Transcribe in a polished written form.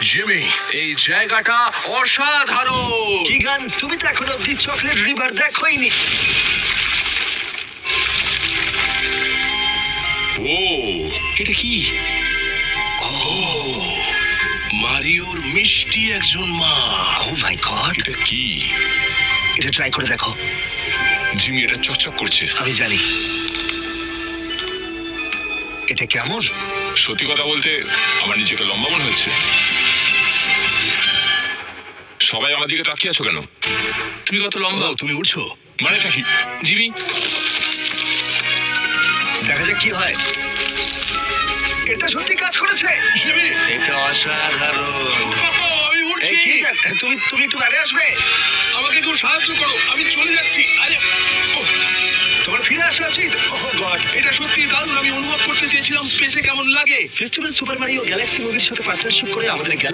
Jimmy, এই জায়গাটা অসাধারণ। কিগান, তুমি তো এখন অব্দি চকলেট রিভার দেখোইনি। ও, এটা কি? ও, মারিওর মিষ্টি একজন মা। ও মাই গড, এটা কি? এটা ট্রাই করে দেখো। জিমি, এটা চকচক করছে। আমি জানি এটা কেমন। সত্যি কথা বলতে আমার নিজেকে লম্বা মনে হচ্ছে। সবাই আমার দিকে তাকিয়ে আছো কেন? তুমি কত লম্বা? তুমি উঠছো মানেটা কি? জিমি, দেখা যাক কি হয়। এটা সত্যি কাজ করেছে। জিমি, এটা অসাধারণ। আমি এই উঠছি। কিগান, তুমি তুমি একটু বাইরে আসবে। আমাকে একটু সাহায্য করো, আমি চলে যাচ্ছি। আরে ওহ, তোমার ফিরে আসা উচিত। ওহ গড। এটা সত্যি দারুণ। আমি অনুভব করতে চেয়েছিলাম স্পেসে কেমন লাগে। ফেস্টিভ্যাল সুপার মারিও গ্যালাক্সি মুভির সাথে পার্টনারশিপ করে আমাদের